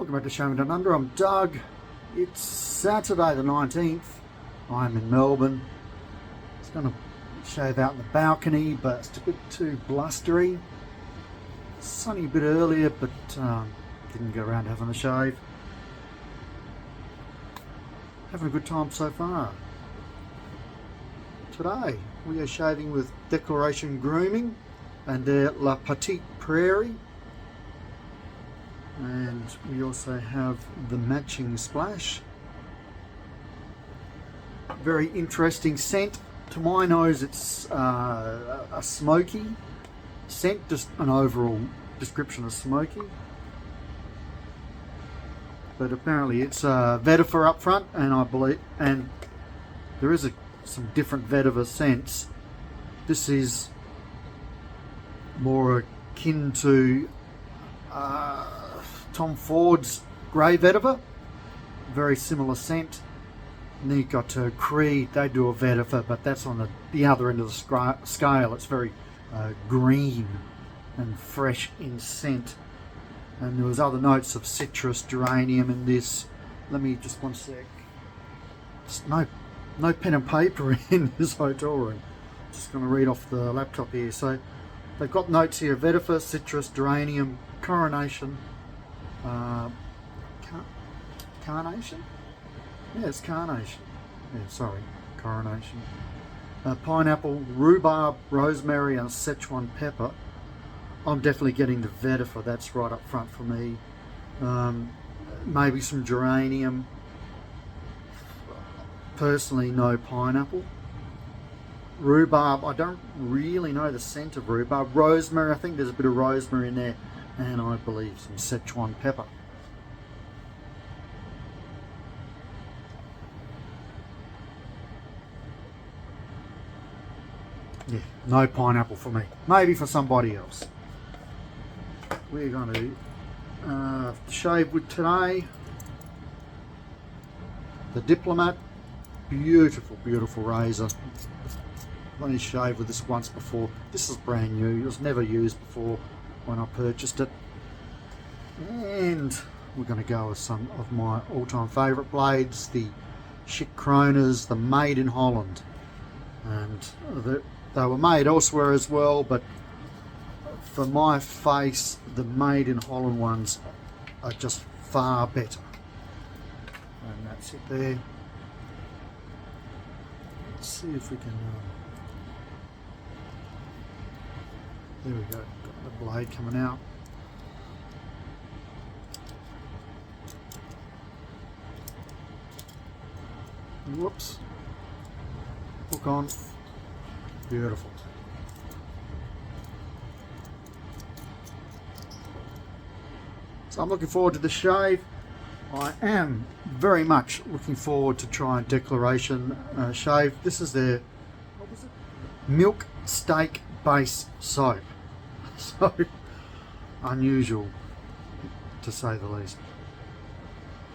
Welcome back to Showing Down Under. I'm Doug. It's Saturday the 19th. I'm in Melbourne. It's going to shave out in the balcony, but it's a bit too blustery. Sunny a bit earlier, but didn't go around having a shave. Having a good time so far. Today we are shaving with Declaration Grooming and their Petitte Prairie. And we also have the matching splash. Very interesting scent. To my nose, it's a smoky scent, just an overall description of smoky. But apparently it's vetiver up front, and I believe, and there is some different vetiver scents. This is more akin to Tom Ford's grey vetiver, very similar scent. And then you've got Creed, they do a vetiver, but that's on the other end of the scale. It's very green and fresh in scent. And there was other notes of citrus, geranium in this. Let me just one sec. Just no pen and paper in this hotel room. Just going to read off the laptop here. So they've got notes here: vetiver, citrus, geranium, coronation. Carnation? Yeah, it's carnation. Yeah, sorry, coronation. Pineapple, rhubarb, rosemary, and Szechuan pepper. I'm definitely getting the vetiver. That's right up front for me. Maybe some geranium. Personally, no pineapple. Rhubarb, I don't really know the scent of rhubarb. Rosemary, I think there's a bit of rosemary in there. And I believe some Szechuan pepper. Yeah, no pineapple for me. Maybe for somebody else. We're going to shave with today the Diplomat. Beautiful, beautiful razor. I've only shaved with this once before. This is brand new. It was never used before when I purchased it. And we're going to go with some of my all-time favourite blades, the Schick Kronas, the Made in Holland. And they were made elsewhere as well, but for my face, the Made in Holland ones are just far better. And that's it there. Let's see if we can... there we go, got the blade coming out. Whoops. Hook on. Beautiful. So I'm looking forward to the shave. I am very much looking forward to trying Declaration shave. This is their, what was it? Milk steak base soap. So unusual, to say the least.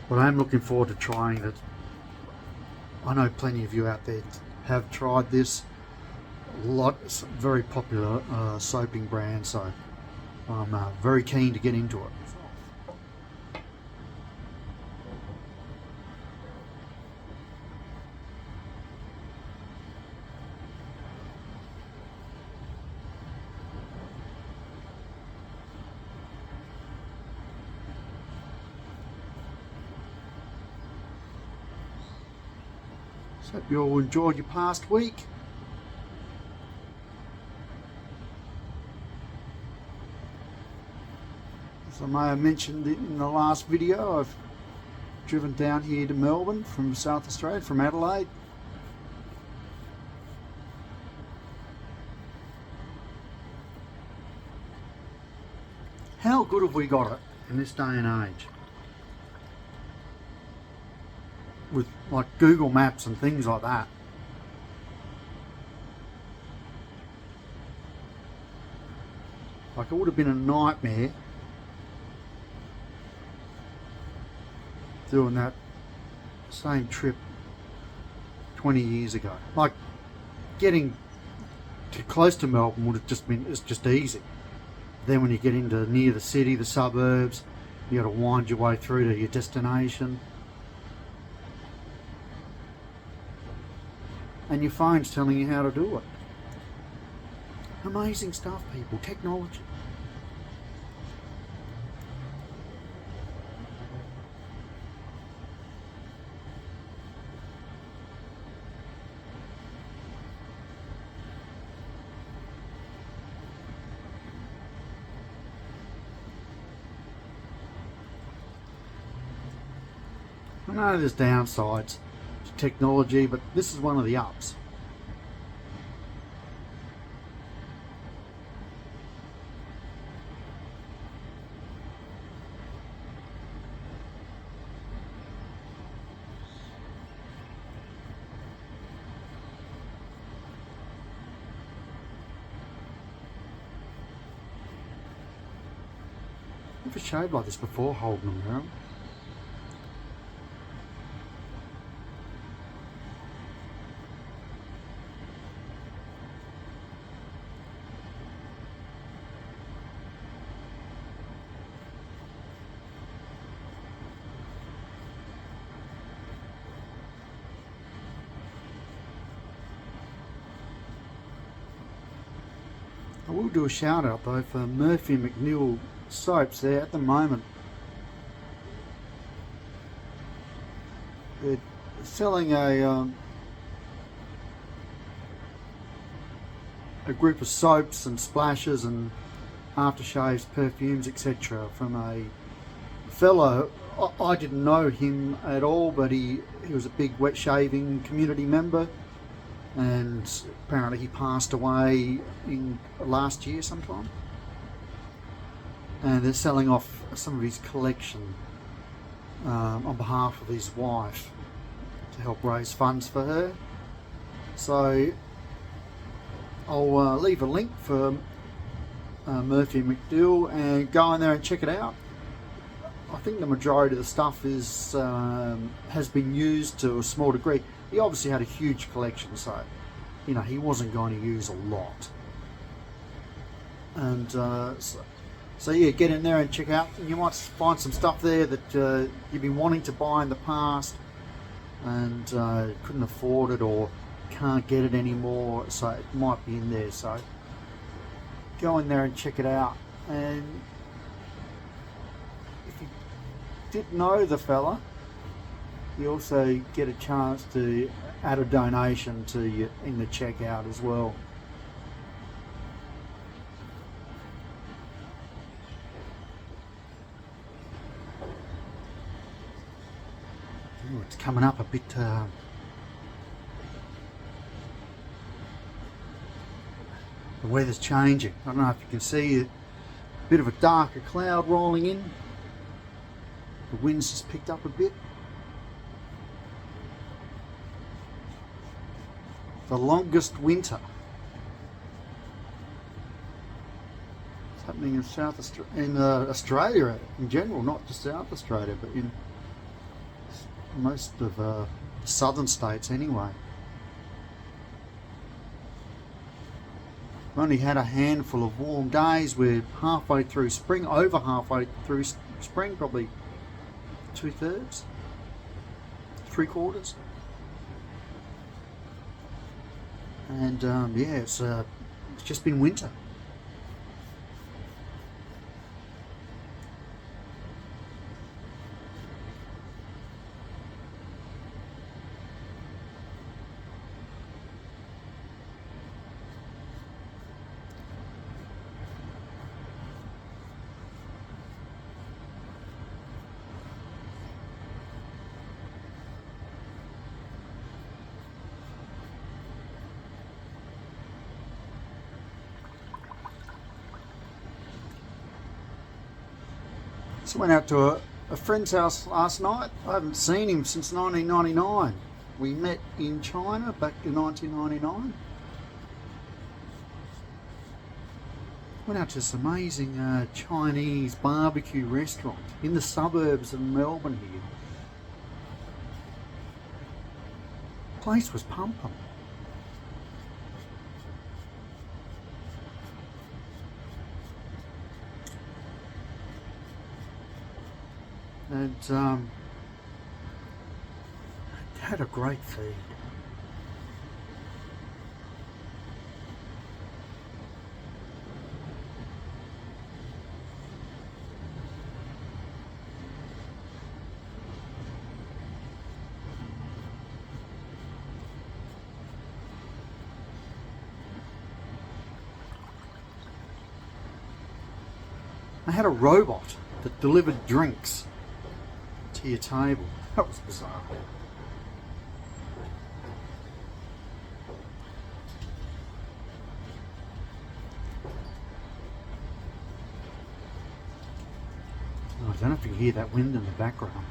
But I am looking forward to trying it. I know plenty of you out there have tried this. It's a very popular soaping brand, so I'm very keen to get into it. Hope you all enjoyed your past week. As I may have mentioned in the last video, I've driven down here to Melbourne from South Australia, from Adelaide. How good have we got it in this day and age? With like Google Maps and things like that. Like, it would have been a nightmare doing that same trip 20 years ago. Like, getting to close to Melbourne would have just been, it's just easy. Then when you get into near the city, the suburbs, You got to wind your way through to your destination. And your phone's telling you how to do it. Amazing stuff, people. Technology. I know there's downsides to technology, but this is one of the ups. Never shaved like this before, holding them around. I will do a shout out though for Murphy McNeil soaps. There at the moment they're selling a group of soaps and splashes and aftershaves, perfumes, etc. from a fellow. I didn't know him at all, but he was a big wet shaving community member, and apparently he passed away in last year sometime. And they're selling off some of his collection on behalf of his wife to help raise funds for her. So I'll leave a link for Murphy McDill and go in there and check it out. I think the majority of the stuff is has been used to a small degree. He obviously had a huge collection, so you know he wasn't going to use a lot. And so yeah, get in there and check out. You might find some stuff there that you've been wanting to buy in the past and couldn't afford it or can't get it anymore, so it might be in there. So go in there and check it out. And if you did know the fella, you also get a chance to add a donation to you in the checkout as well. Ooh, it's coming up a bit the weather's changing. I don't know if you can see a bit of a darker cloud rolling in. The wind's just picked up a bit. The longest winter. It's happening in Australia in general, not just South Australia, but in most of the southern states anyway. We've only had a handful of warm days. We're halfway through spring, over halfway through spring, probably 2/3, 3/4. And yeah, it's just been winter. So went out to a friend's house last night. I haven't seen him since 1999. We met in China back in 1999. Went out to this amazing Chinese barbecue restaurant in the suburbs of Melbourne here. The place was pumping. and had a great feed. I had a robot that delivered drinks to your table. That was bizarre. Oh, I don't know if you can hear that wind in the background.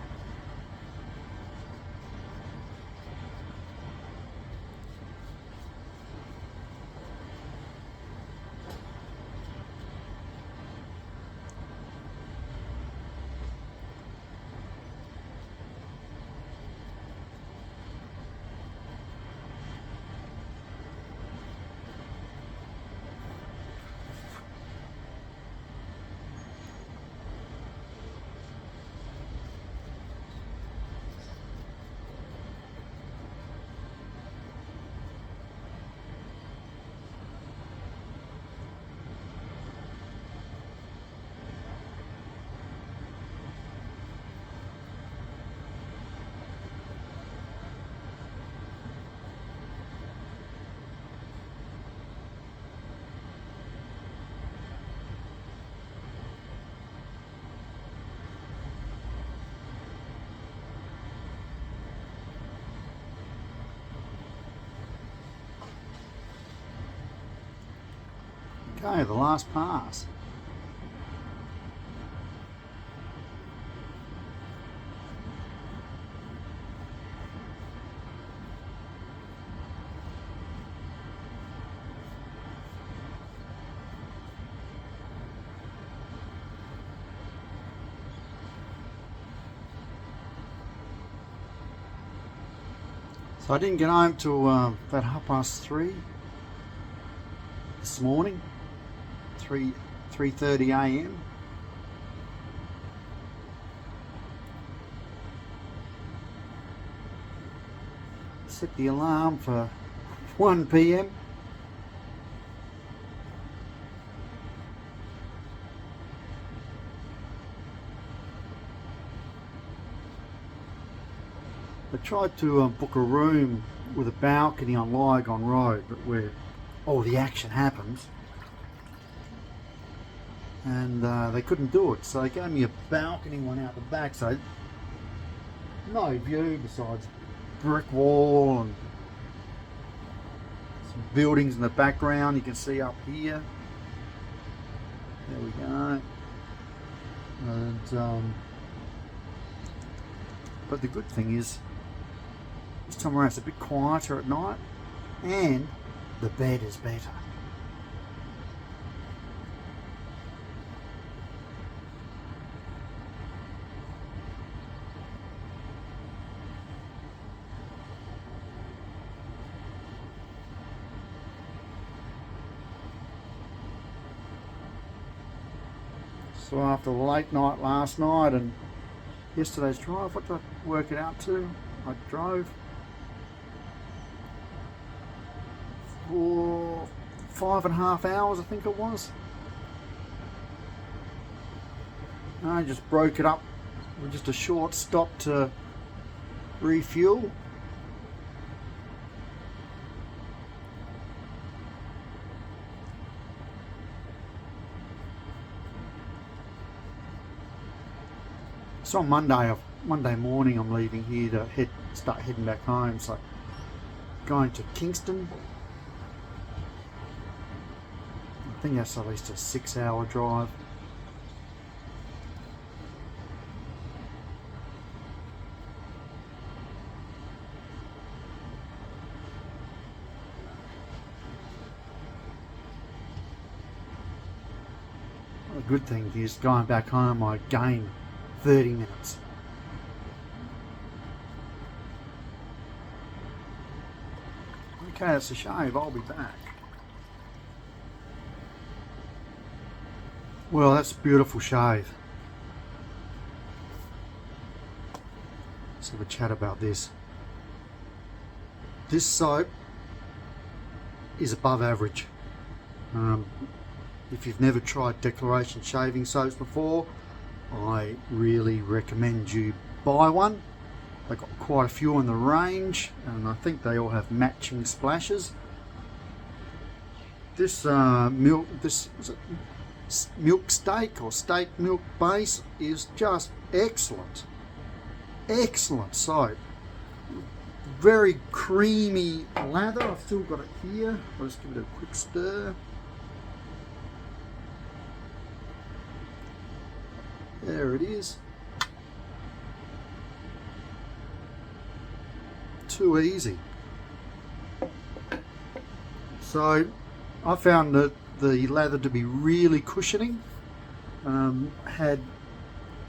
Okay, the last pass. So I didn't get home till about 3:30 this morning. 3:30 a.m. Set the alarm for 1 p.m. I tried to book a room with a balcony on Lygon Road, but where all the action happens. And they couldn't do it, so they gave me a balcony one out the back, so no view besides brick wall and some buildings in the background you can see up here. There we go. And but the good thing is this time around it's a bit quieter at night and the bed is better. So after the late night last night and yesterday's drive, what did I work it out to? I drove for 5.5 hours, I think it was. And I just broke it up with just a short stop to refuel. So on Monday morning I'm leaving here to start heading back home, so going to Kingston. I think that's at least a 6-hour drive. The good thing is going back home I gain 30 minutes. Okay, that's a shave. I'll be back. Well, that's a beautiful shave. Let's have a chat about this. This soap is above average. If you've never tried Declaration shaving soaps before, I really recommend you buy one. They've got quite a few in the range, and I think they all have matching splashes. This milk steak or steak milk base is just excellent. Excellent soap. Very creamy lather. I've still got it here. I'll just give it a quick stir. There it is. Too easy. So I found that the lather to be really cushioning. Had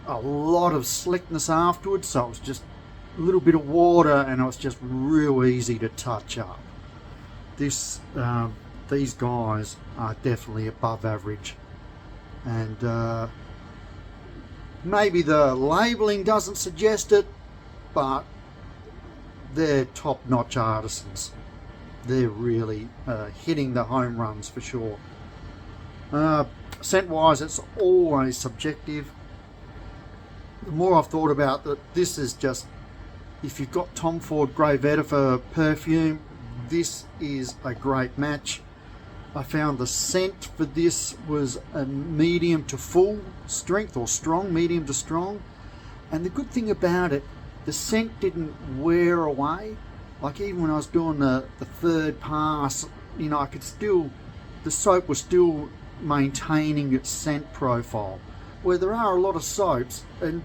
a lot of slickness afterwards, so it was just a little bit of water and it was just real easy to touch up. These guys are definitely above average, and maybe the labeling doesn't suggest it, but they're top-notch artisans. They're really hitting the home runs for sure. Scent-wise, it's always subjective. The more I've thought about that, this is just, if you've got Tom Ford Grey Vetiver perfume, this is a great match. I found the scent for this was a medium to full strength, or strong, medium to strong. And the good thing about it, the scent didn't wear away. Like even when I was doing the third pass, you know, I could still, the soap was still maintaining its scent profile. Where there are a lot of soaps, and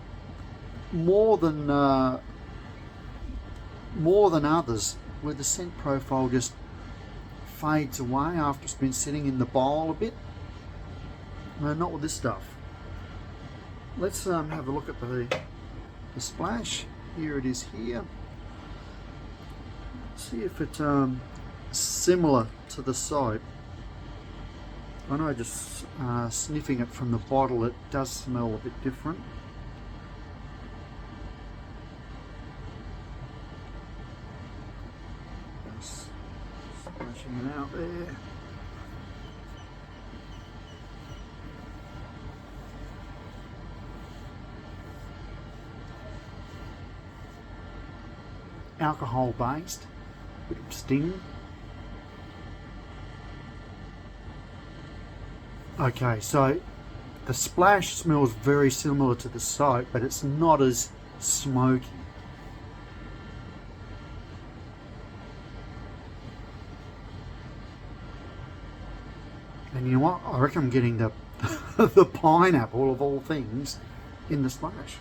more than others, where the scent profile just fades away after it's been sitting in the bowl a bit. No, not with this stuff. Let's have a look at the splash. Here it is here. See if it's similar to the soap. I know just sniffing it from the bottle, it does smell a bit different. Just splashing it out there. Alcohol based, bit of sting. Okay, so the splash smells very similar to the soap, but it's not as smoky. And you know what? I reckon I'm getting the the pineapple of all things in the splash.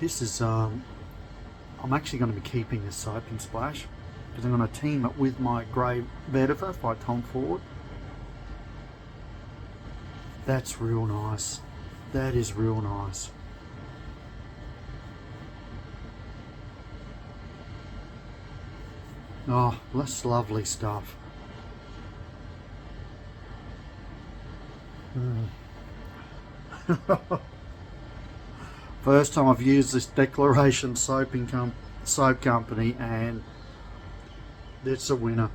This is, I'm actually going to be keeping this soap in splash because I'm going to team it with my Grey Vetiver by Tom Ford. That's real nice. That is real nice. Oh, that's lovely stuff. First time I've used this Declaration soap company, and it's a winner.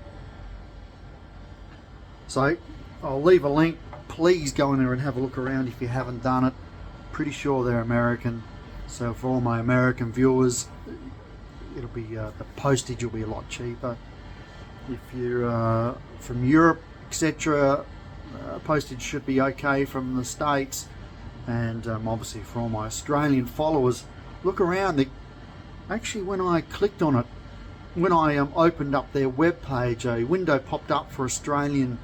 So I'll leave a link. Please go in there and have a look around if you haven't done it. Pretty sure they're American, so for all my American viewers, it'll be the postage will be a lot cheaper. If you're from Europe, etc., postage should be okay from the States. And obviously for all my Australian followers, look around. Actually, when I clicked on it, when I opened up their web page, a window popped up for Australian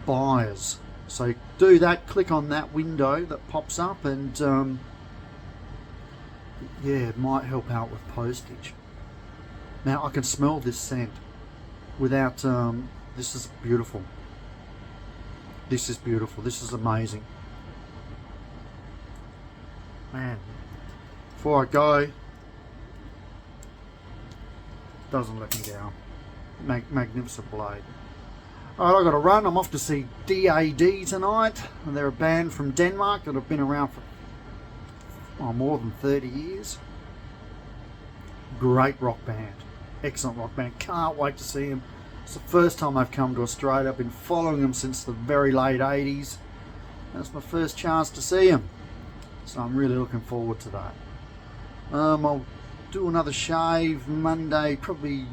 buyers. So do that, click on that window that pops up, and yeah, it might help out with postage. Now I can smell this scent without, this is beautiful. This is beautiful, this is amazing. Man, before I go, doesn't let me down. Magnificent blade. Alright, I've got to run. I'm off to see DAD tonight. And they're a band from Denmark that have been around for more than 30 years. Great rock band, excellent rock band. Can't wait to see them. It's the first time I've come to Australia. I've been following them since the very late 80s. That's my first chance to see them, so I'm really looking forward to that. I'll do another shave Monday, probably.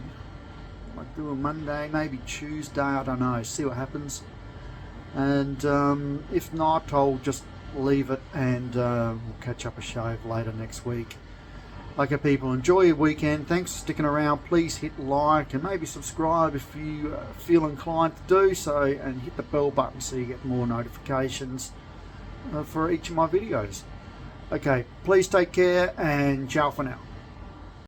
Might do a Monday, maybe Tuesday, I don't know, see what happens. And if not, I'll just leave it and we'll catch up a shave later next week. Okay people, enjoy your weekend. Thanks for sticking around. Please hit like and maybe subscribe if you feel inclined to do so, and hit the bell button so you get more notifications for each of my videos. Okay, please take care and ciao for now.